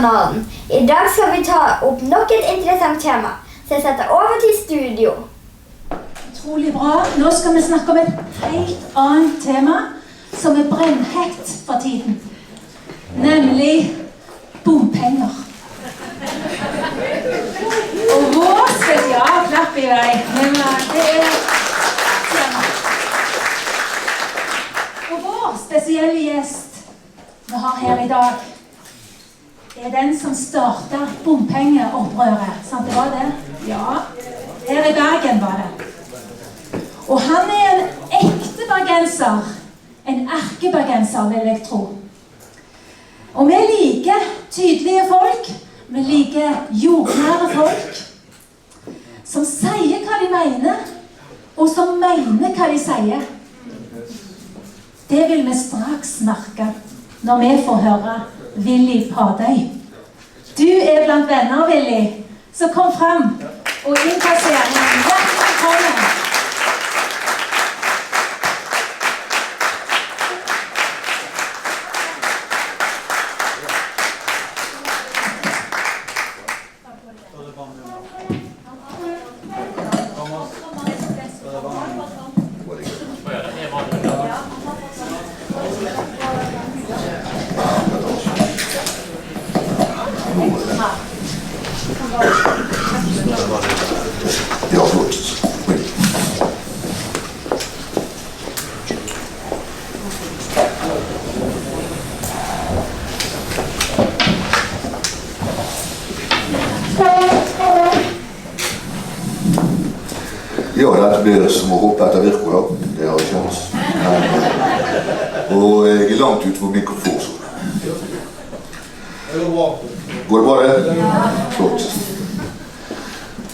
kanalen. I dag skal vi ta opp nok et interessant tema, så jeg setter over til studio. Utrolig bra. Nå skal vi snakke om et helt annet tema som brennhett for tiden. Nemlig bompenger. Og vår klapp i vei. Men det Og vår spesielle gjest vi har her i dag den som startet bompengeopprøret. Sant det var det? Ja. Her i Bergen var det. Og han en ekte bergenser. En erkebergenser, vil jeg tro. Og vi liker tydelige folk. Vi liker jordnære folk. Som sier hva de mener, og som mener hva de sier. Det vil vi straks merke når vi får høre Willy Pardøy. Du blant venner, Willy, så kom frem og innkasser en hjertelig velkommen. Dette blir som å hoppe etter Virko, da. Det har jeg kjent. Og jeg langt ut på min komfortzone. Går det bra, det? Ja. Flott.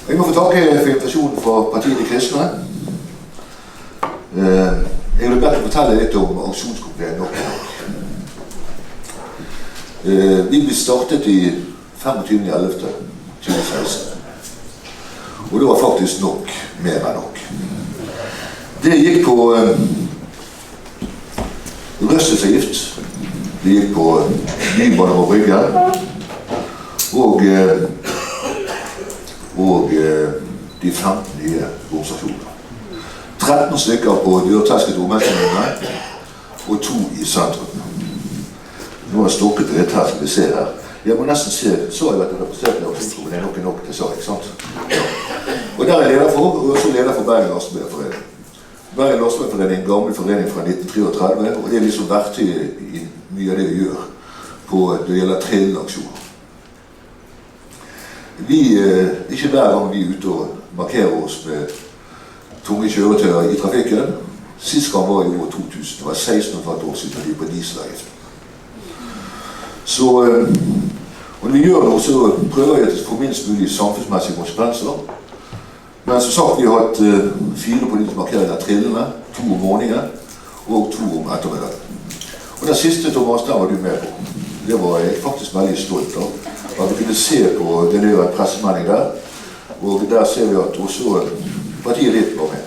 Jeg må få takke for invitasjonen fra Partiet De Kristne. Jeg vil bedt å fortelle litt om aksjonskomiteen nok. Vi ble startet i 25.11.2016. Og det var faktisk nok, mer enn nok. Det gikk på røstelsesavgift, det gikk på Bybanen og Bryggen, og de 15 nye bomstasjoner. 13 stykker på dørtersket omvendsområdene, og 2 i sentrum. Nå har jeg stokket litt her, som vi ser her. Jeg må nesten se, så jeg vet at representert i aksjonsskolen er nok til sa, ikke sant? Ja. Og der er leder for, og også leder for Bergen Lastebileier-forening. Bergen Lastebileier-forening er en gammel forening fra 1933, og det er liksom verktøy i mye av det vi gjør på det gjelder trilleaksjoner. Vi ikke hver gang vi ute og markerer oss med tunge kjøretøyer i trafikken. Sist gang var i år 2000, det var 16,5 år siden vi på dieselavgift. Så når vi gjør noe, så prøver vi å få minst mulig samfunnsmessige konsekvenser. Men som sagt, vi har hatt 4 politisk markeringer av trillene, 2 om morgenen og 2 om ettermiddagen. Og den siste, Thomas, der var du med på. Det var jeg faktisk veldig stolt av. At vi kunne se på det nye pressemelding der, og der ser vi at også partiet ditt var med.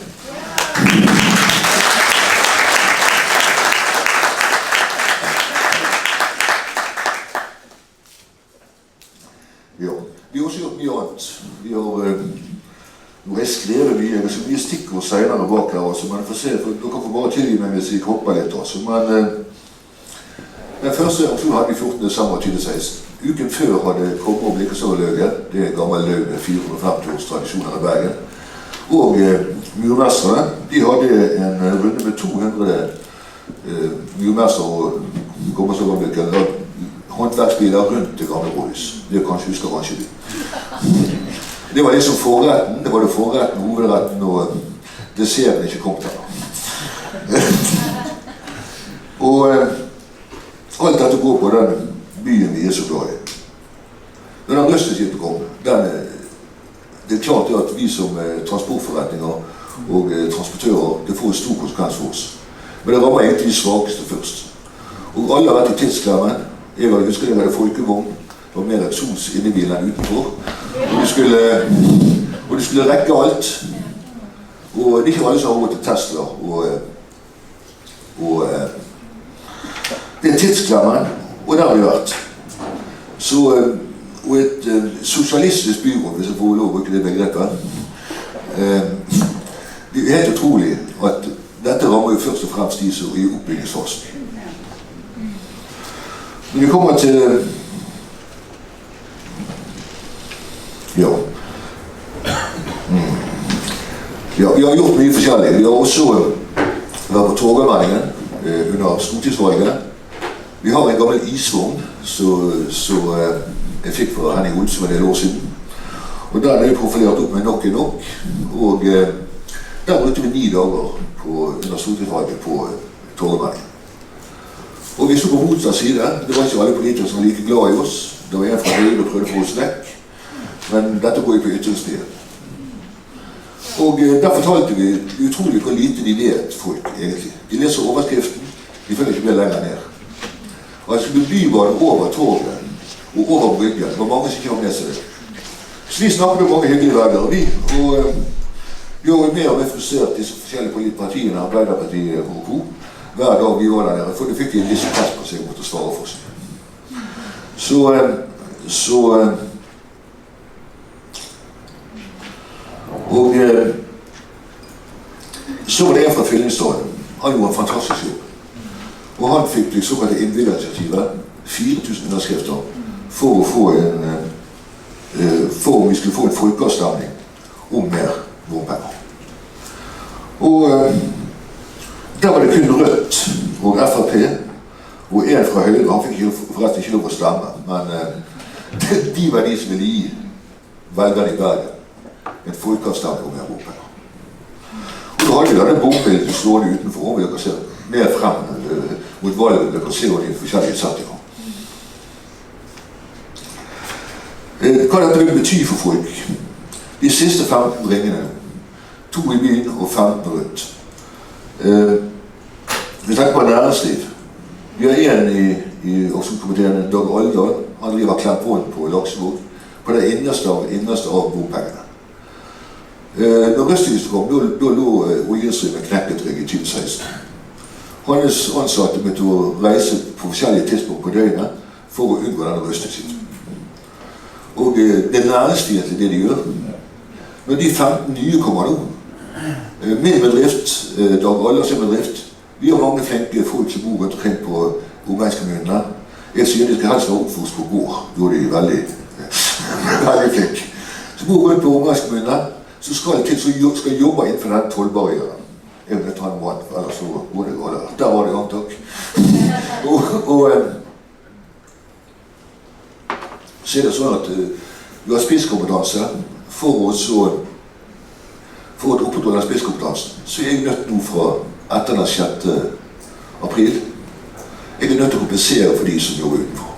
Ja, vi har også gjort mye annet. Vi har nå har jeg skrevet mye, jeg har så mye stikkord senere bak der også, men får se, for dere får bare tilgi meg hvis jeg hopper litt også. Men den første aksjonen hadde vi 14. desember 2016. Uken før hadde Kobber og Blikkesøverløget, det er gammel løg med 450 års tradisjoner i Bergen. Og murmesterne, de hadde en runde med 200 murmester og Kobbersøverløget, håndverksbiler rundt det gamle rådhus. Det kanskje husker kanskje du. Det var liksom forretten, det var det forretten, hovedretten, og desserten ikke kom til. Og alt dette går på den byen vi er så glad i. Når den røsteskipet kom, det er klart at vi som transportforretninger og transportører, det får en stor konsekvens for oss. Men det rammer egentlig de svakeste først. Og alle har vært i tidsklemmen. Jeg husker det var det folkevogn. Det var mer eksos inne i bilen enn utenfor. Og de skulle rekke alt. Og det er ikke alle som har råd til Tesla. Og det er tidsklemmen, og der har vi vært. Og et sosialistisk byråd, hvis jeg får lov å bruke det begrepet, det er helt utrolig at dette rammer jo først og fremst de som er i oppbyggingsfasen. Når vi kommer til vi har gjort mye forskjellig. Vi har også vært på Torgallmenningen under stortingsvalget. Vi har en gammel isvogn som jeg fikk fra Henning Olsen for en del år siden. Og den er jo profilert opp med nok er nok. Og der brukte vi 9 dager under stortingsvalget på Torgallmenningen. Og vi så på motsatt side. Det var ikke alle politikere som var like glad i oss. Det var en fra Høyre og prøvde å få oss vekk. Men dette går jo på ytringsfrihet. Og der fortalte vi utrolig hvor lite de vet folk, egentlig. De leser overskriften, de følger ikke med lenger ned. Og det skulle bli bybanen over torget og over bryggen. Det var mange som ikke har med seg det. Så vi snakket med mange hyggelige venner, og vi har mer og mer frustrert disse forskjellige partiene, Arbeiderpartiet og Co. Hver dag vi var der nede, for det fikk en viss press på seg mot å svare for seg. Så var det en fra Fyllingsdalen. Han gjorde en fantastisk jobb. Og han fikk det såkalte innbyggerinitiativet, 4000 underskrifter, for om vi skulle få en folkeavstemning om mer bompenger. Og der var det kun Rødt og Frp, og en fra Høyre. Han fikk forresten ikke lov å stemme, men de var de som ville gi velgerne i Bergen en folkeavstemning om mer bompenger. Og så hadde vi denne bompenger stående utenfor, og vi kan se mer frem mot valget, vi kan se de forskjellige settinger. Hva dette vil bety for folk? De siste 15 ringene, 2 i byen og 15 rundt. Vi tenker på næringsliv. Vi har en i Oslo-komiteen, Dag Aldal. Han driver Kleppvollen på Laksevåg, på det innerste av bompengene. Når Røstlyset kom, da lå oljestrømmen knekket rygg i 2016. Hans ansatte måtte å reise på forskjellige tidspunkt på døgnet for å unngå denne Røstlyset. Og det er næringsfiendtlig det de gjør. Når de 15 nye kommer nå, min bedrift, Dag Aldals bedrift, vi har mange flinke folk som bor rundt omkring på omegnskommunene. Jeg sier de skal helst være oppfors på gård, da er de veldig flinke. Så bor rundt på omegnskommunene, så skal jobbe innenfor den tollbarrieren. Jeg vil ta en mann, ellers så går det galt. Der var det antak. Så er det sånn at vi har spisskompetanse. For å opprettholde den spisskompetansen, så er jeg nødt nå fra etter den 6. april. Jeg er nødt til å kompensere for de som jobber utenfor.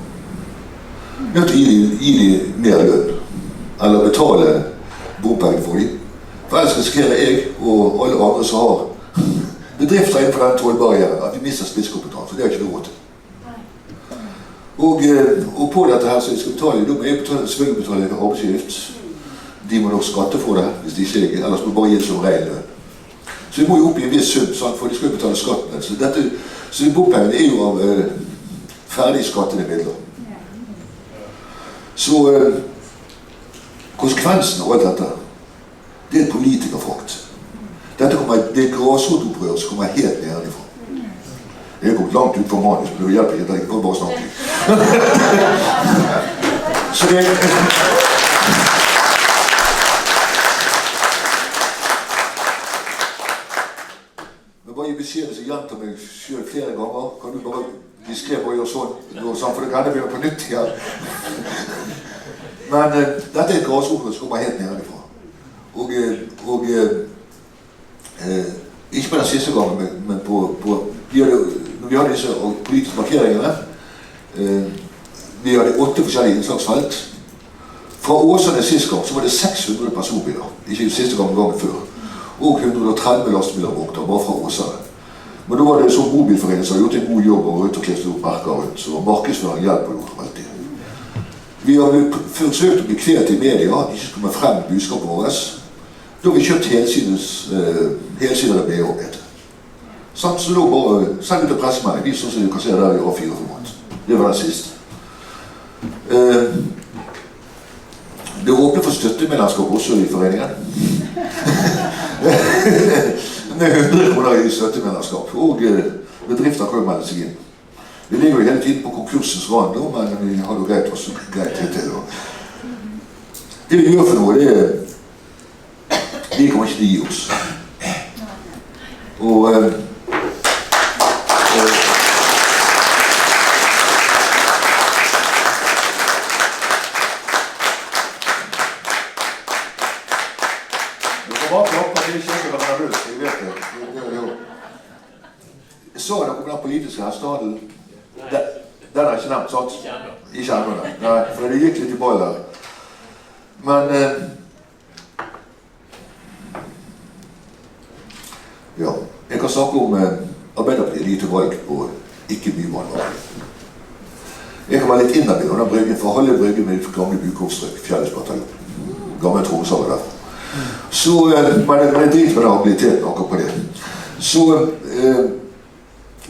Nødt til å gi dem mer lønn, eller betale bompenger for dem. For ellers risikerer jeg og alle andre som har bedrifter innenfor den tollbarrieren at de mister spisskompetanse. Det er ikke noe råd til. Og på dette her så jeg skal betale, da må jeg selvfølgelig betale arbeidsgift. De må nok skatte for det, hvis de ikke jeg, ellers må bare gi det som ren lønn. Så vi må jo opp i en viss sum, for de skal betale skatten. Så bompengene er jo av ferdig skattede midler. Så konsekvensen av alt dette, det er et politikerfrakt. Det er grasrotopprør som kommer helt nedenifra. Jeg har gått langt ut for manus, men det hjelper ikke at jeg kan bare snakke. Så det men bare gi beskjed hvis jeg gjentar meg selv flere ganger. Kan du bare diskret bare gjøre sånn, for det kan jeg begynne på nytt igjen. Men dette er et grasrotopprør som kommer helt nedenifra. Og ikke på den siste gangen, men når vi hadde disse politiske markeringene, vi hadde 8 forskjellige innslagsfelt. Fra Åsane siste gang så var det 600 personbiler, ikke siste gangen før, og 130 lastebiler bare fra Åsane. Men da var det sånn mobilforening som har gjort en god jobb og ut og klistet opp merker rundt, så markedsføring hjelper jo alltid. Vi har forsøkt å bli kreative i media, at de ikke skal komme frem med budskapet vårt. Da har vi kjøpt helsider av BH-et. Så da bare send ut til pressemelding, vis oss at du kan se der vi har 4 format. Det var den siste. Det åpner for støttemedlemskap også i foreningen. Med 100 kroner i støttemedlemskap, og bedrifter kan jo melde seg inn. Vi ligger jo hele tiden på konkursens rand, men vi har jo greit til. Det vi gjør for noe, vi kommer ikke til å gi oss. Og så dere om den politiske hestadelen? Den er ikke nevnt, sant? Ikke ennå, nei, for det gikk litt i ball her. Men ja, jeg kan snakke om Arbeiderpartiet lite valg på ikke-bybanevalg. Jeg kan være litt innabil under bryggen, for halve bryggen med gamle Bukovstrøk, Fjellesbataljon. Gamle tromsaler der. Så, men jeg driter med habiliteten akkurat på det. Så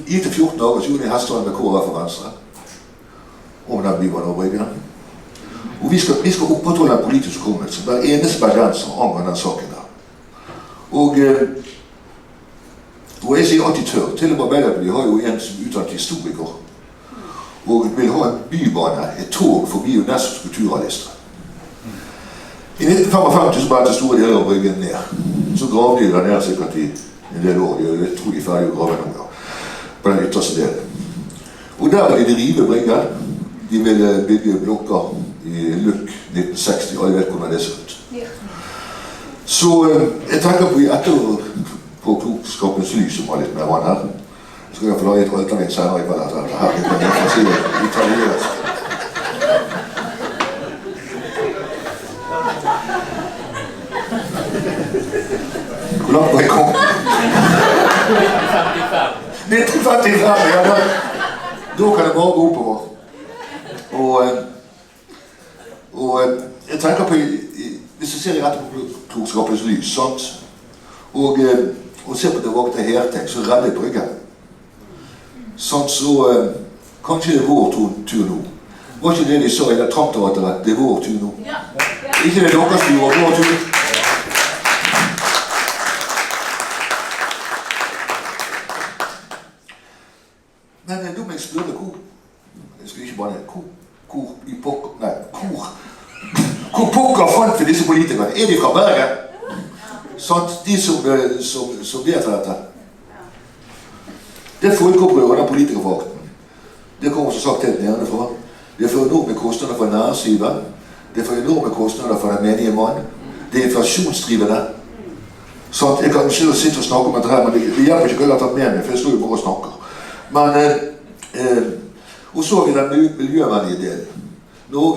i til 14 dager så gjorde jeg hestene med KrF og Venstre om den bybanebryggen. Og vi skal opprettholde den politiske hukommelsen. Den eneste bergenser angående den saken der. Og jeg sier alltid tør. Til og med Arbeiderpartiet har jo en som utdannet historiker og vil ha en bybane, et tog forbi UNESCOs kulturarvliste. I 1955 så ble det store deler av bryggen ned. Så gravde de der ned sikkert i en del år. Jeg tror de er ferdige å grave noe på den ytterste delen. Og der vil de rive bryggen. De ville bygge blokker i Lukk 1960. Alle vet hvordan det ser ut. Så jeg tenker på på klokskapens lys som har litt mer vann her. Så skal jeg få lage et alternering senere i kveld etter dette her. Jeg kan ikke si det italiensk. Hvor langt må jeg komme? 1955, ja. Da kan det bare gå oppover. Og jeg tenker på, hvis jeg ser i rette på klokskapens lys, sant? Og ser på det vågte hertenk, så redder jeg bryggen. Sånn, så kanskje det er vår tur nå. Var ikke det de sa i det traktoratteret? Det er vår tur nå. Ikke det deres tur, vår tur. Men da må jeg spørre hvor pokker fant vi disse politikerne? Er de fra Bergen? Sant? De som deltar dette. Det er folkeopprøret av politikerforakten. Det kommer som sagt helt nedenfra. Det får enorme kostnader for næringslivet. Det får enorme kostnader for den menige mann. Det er inflasjonsdrivende. Sant? Jeg kan ikke sitte og snakke om dette her, men det hjelper ikke å ha tatt med meg, for jeg står jo bare og snakker. Men, og så har vi den miljøvennlige delen.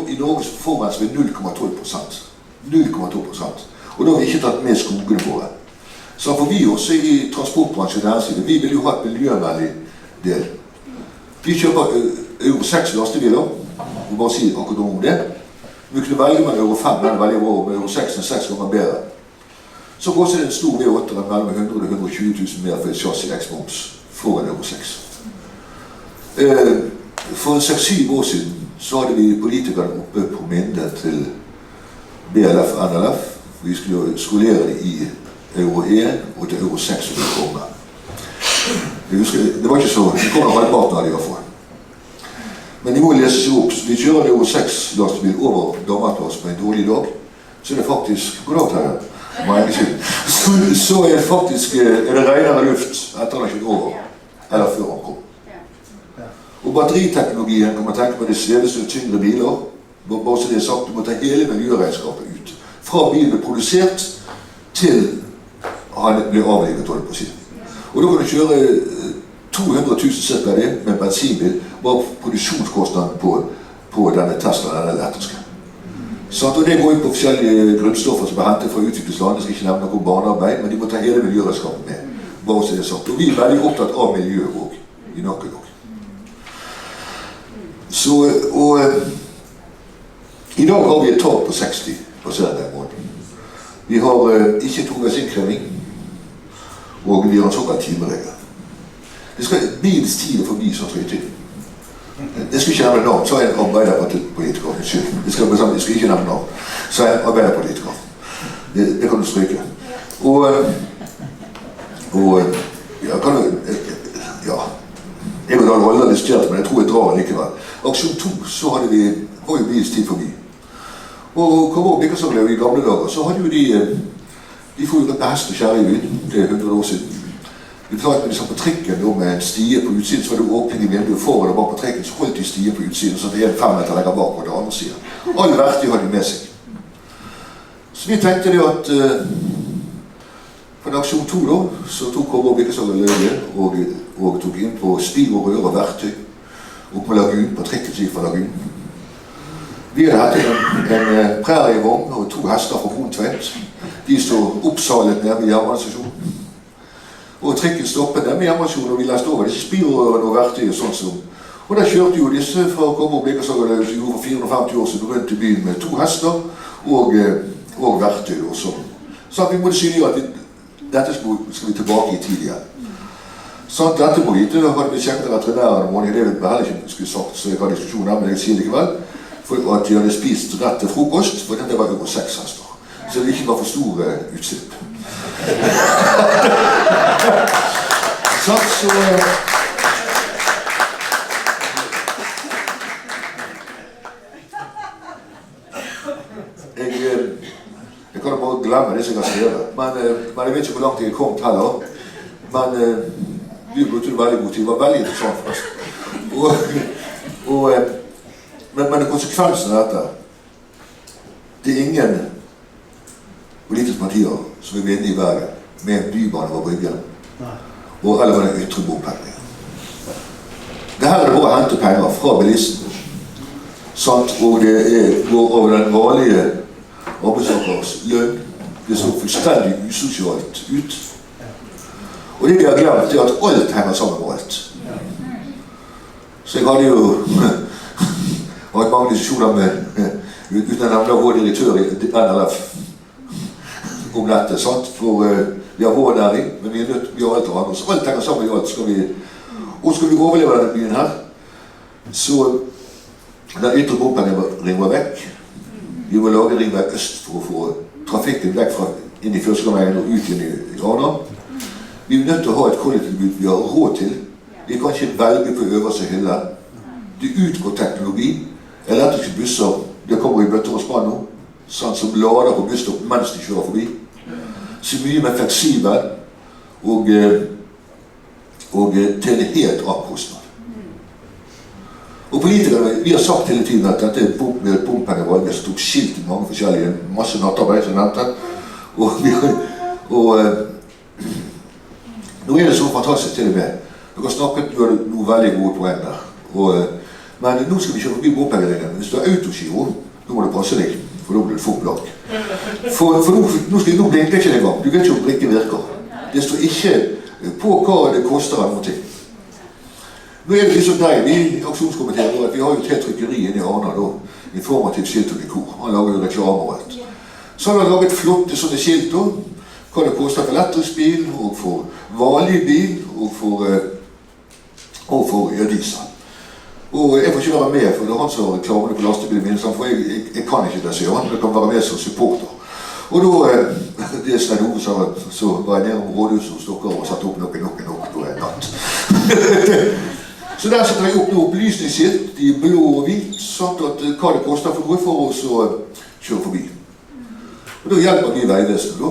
I Norge forurenser vi 0,12%. 0,2%. Og da har vi ikke tatt med skogene våre. Så for vi også i transportbransjen og næringslivet, vi vil jo ha et miljøvennlig del. Vi kjøper Euro 6 lastebiler, og bare si akkurat om det. Vi kunne velge med Euro 5, den er veldig bra, med Euro 6 er 6 ganger bedre. Så koster det en stor V8 mellom 100 og 120 000 mer for et chassis X-moms for en Euro 6. For 6-7 år siden så hadde vi politikerne oppe på minnet til BLF og NLF. Vi skulle skolere det i Euro 1 og til Euro 6 som ville komme. Jeg husker, det var ikke så, det kom halvparten av det i hvert fall. Men de må lese seg opp. Vi kjører Euro 6 lastebil over Damerplass på en dårlig dag, så er det faktisk, god dag her, så er det faktisk, er det renere luft etter han har kjørt over, eller før han kom. Og batteriteknologien kan man tenke på det sveveste og tyngre biler. Bare så det er sagt, du må ta hele miljøregnskapet ut. Fra bilen er produsert til han blir avlivet, holdt på å si. Og da kan du kjøre 200 000 cirka det med en bensinbil, bare produksjonskostnaden på denne Tesla, denne elektriske. Og det går inn på forskjellige grunnstoffer som er hentet fra utviklingsland. Jeg skal ikke nevne noe barnearbeid, men de må ta hele miljøregnskapet med. Bare så det er sagt. Og vi er veldig opptatt av miljøet også, i Norge også. I dag har vi et tak på 60 på den måten. Vi har ikke toveis innkreving, og vi har en såkalt timeregel. Det skal bilens tid er forbi, så skal jeg til. Jeg skal ikke nevne navn, så er jeg en arbeiderpartipolitiker. Jeg skal ikke nevne navn. Så er jeg en arbeiderpolitiker. Det kan du stryke. Jeg har aldri diskutert, men jeg tror jeg drar likevel. Aksjon 2, så var jo bilens tid forbi. Og Kåre Blikkersagle i gamle dager, så hadde jo de får jo rett med hest og kjære i byen, det 100 år siden. Vi fortalte når de satt på trikken med en stie på utsiden, så var det åpning i vinduet foran og bak på trikken, så holdt de stien på utsiden, så det er 5 meter lenger bak på det andre siden. Alle verktøy hadde de med seg. Så vi tenkte det at på en aksjon 2 da, så tok Kåre Blikkersagle løye og tok inn på stiv og rør og verktøy opp med lagun, på trikken som gikk fra lagun. Vi hadde hatt en prærievogn og 2 hester fra Hontvedt. De stod oppsalet nede med jernbanestasjonen. Og trikken stoppet nede med jernbanestasjonen, og vi leste over disse spirrørene og verktøy og sånt som. Og der kjørte jo disse fra Kåre Blikkersagle som gjorde for 450 år siden rundt i byen med 2 hester og verktøy og sånn. Så vi måtte synliggjøre at dette skal vi tilbake i tid igjen. Sånn, dette må vite, da hadde vi kjent til veterinæren om det vi heller ikke skulle sagt, så jeg har diskusjonen her, men jeg sier likevel, for at de hadde spist rett til frokost, for det var over 6 hester. Så det ikke var for store utslipp. Sånn, så... Jeg kan bare glemme det som jeg har skrevet, men jeg vet ikke hvor langt jeg har kommet heller. Men vi brukte det veldig god tid, det var veldig interessant forresten. Men konsekvensen av dette, det er ingen politiske partier som vil vinne i Bergen med en bybane over Bryggen, eller med en ytre bompenning. Det her er bare å hente penger fra bilisten, og det går over den vanlige arbeidstakers lønn. Det så fullstendig usosialt ut. Og det vi har glemt er at alt henger sammen med alt. Så jeg hadde jo hatt mange diskusjoner uten å nevne vår direktør i NLF om dette, sant? For vi har vår næring, men vi har alt av andre. Så alt henger sammen med alt. Og skal vi overleve denne byen her, så den ytre bompengen var vekk. Vi må lage ringvei øst for å få trafikken vekk fra inn i Førskeveien og ut inn i Rana. Vi er nødt til å ha et kollektivtilbud vi har råd til. Vi kan ikke velge på øverste hylle. Det utgår teknologi. Elektriske busser, det kommer i bøtter og spann nå, sånn som lader på busstopp mens de kjører forbi. Så mye mer fleksibel og til en helt annen kostnad. Og politikerne, vi har sagt hele tiden at dette er med bompengevalget som tok skilt i mange forskjellige, masse nattarbeid som nevnte. Nå er det så fantastisk til og med. Dere snakket jo noe veldig gode poeng der. Men nå skal vi kjøre forbi bompengeringen. Hvis du har autogiro, nå må du passe deg, for da blir det for blank. For nå blinker ikke det engang. Du vet ikke om blinken virker. Det står ikke på hva det koster av noe ting. Nå er det liksom deg, vi i aksjonskomiteen, at vi har jo et helt trykkeri inne i Arna, informativt skilt og dekor. Han lager jo reklame og alt. Så har han laget flotte sånne skilt, hva det koster for elektrisk bil, og for vanlig bil, og for diesel. Og jeg får ikke være med, for det er han som har reklamene på lastebilen min, for jeg kan ikke det, sier han, men jeg kan være med som supporter. Og da, det er Stein Ove så var jeg nede om rådhuset hos dere og satt opp nok, da er det natt. Så der setter jeg opp noe opplysningsskilt i blå og hvit, sånn at hva det koster for oss å kjøre forbi. Og da hjelper vi Vegvesenet da.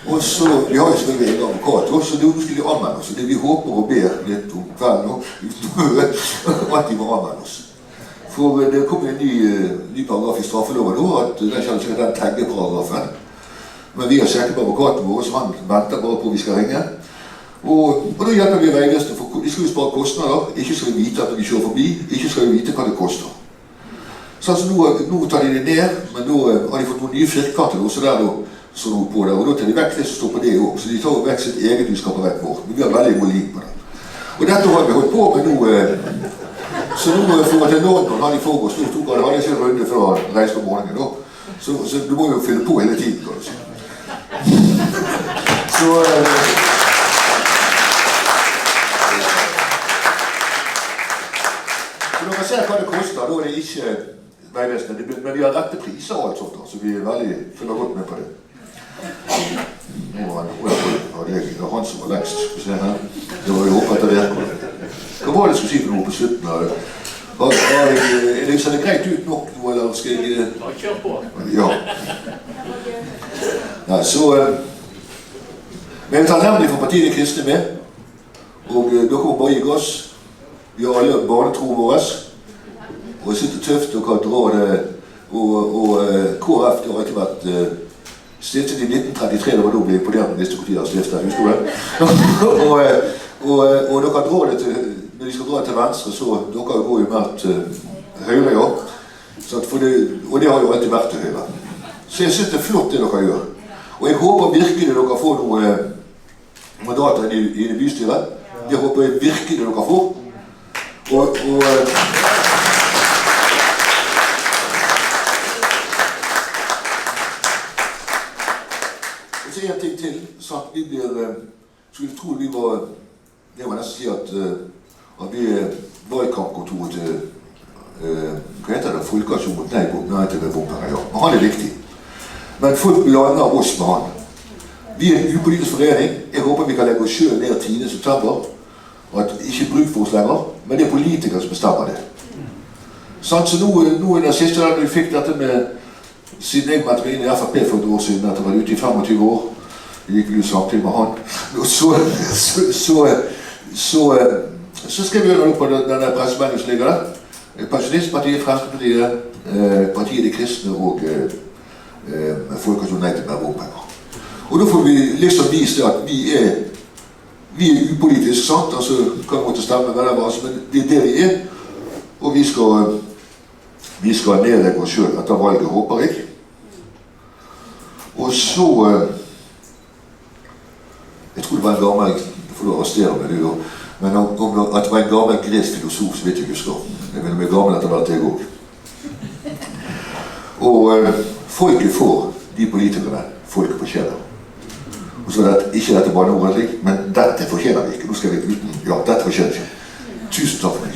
Og så, vi har jo selvfølgelig en advokat også, så nå skulle de anmelde oss. Det vi håper og ber litt om kvelden nå, at de må anmelde oss. For det kom en ny paragraf i straffeloven nå, at den kjenner seg den taggeparagrafen. Men vi har sjekket på advokaten vår, så han venter bare på vi skal ringe. Og da hjelper vi Vegvesenet, for de skal jo spare kostnader. Ikke skal vi vite at vi kjører forbi, ikke skal vi vite hva det koster. Så altså, nå tar de det ned, men nå har de fått noen nye firkanter også der da, så noe på det, og da tar de vekk det som står på det også, så de tar vekk sitt eget uskaperett vårt, men vi har veldig god lik på det. Og dette har vi holdt på med nå, så nå for at London har de foregått stort opp, hadde jeg ikke en runde før han reiste om morgenen da, så du må jo fylle på hele tiden, kan du si. Så... er ikke Vegvesenet, men de har rette priser og alt sånt, så vi veldig følger godt med på det. Nå var det han som var lengst. Det var jo håpet etter virke. Hva var det jeg skulle si for noe på slutten av det? Ser det greit ut nok nå, eller skal jeg... Kjør på. Ja. Nei, så... Men jeg tar nemlig for partiet kristne med, og dere må bare gi oss. Vi har alle barnetroen våres, og jeg synes det er tøft, dere drar det, og KrF det har alltid vært stiftet i 1933, det var da ble imponert hvis dere har stiftet, husker du det? Og dere drar det til, når de skal dra til venstre, så dere går jo mer til høyre, ja. Og det har jo alltid vært til høyre. Så jeg synes det er flott det dere gjør. Og jeg håper virkelig dere får noe mandater i det bystyret. Det håper jeg virkelig dere får. Og så en ting til, så at vi blir, skulle tro vi var, det var nesten si at vi valgkampkontoret til, hva heter det, Folkeaksjon mot nei til bompenger, ja. Men han er viktig. Men folk blander oss med han. Vi er en upolitisk forening. Jeg håper vi kan legge oss selv ned 10. september. Og at ikke bruk for oss lenger, men det er politikere som bestemmer det. Så nå i den siste dagen vi fikk dette med, siden jeg meldte meg inn i FrP for et år siden, at jeg var ute i 25 år, det gikk vi jo samtidig med han, så skrev vi noe på denne pressemeldingen som ligger der. Pensjonistpartiet, Fremskrittspartiet, partiet de kristne og Folkeaksjon nei til mer bompenger. Og da får vi liksom vise det at vi er upolitisk, sant? Altså, kan måtte stemme med det, men det er det vi er. Og vi skal nedlegge oss selv etter valget, håper jeg. Og så... Jeg tror det var en gammel, for du arresterer meg du, men at det var en gammel gresk filosof, så vet jeg ikke husker. Jeg vil bli gammel etter hvert jeg også. Og folket får, de politikerne, folket fortjener. Og så er det ikke dette bare noe ordentlig, men dette fortjener vi ikke. Nå skal vi uten, ja, dette fortjener vi ikke. Tusen takk for meg.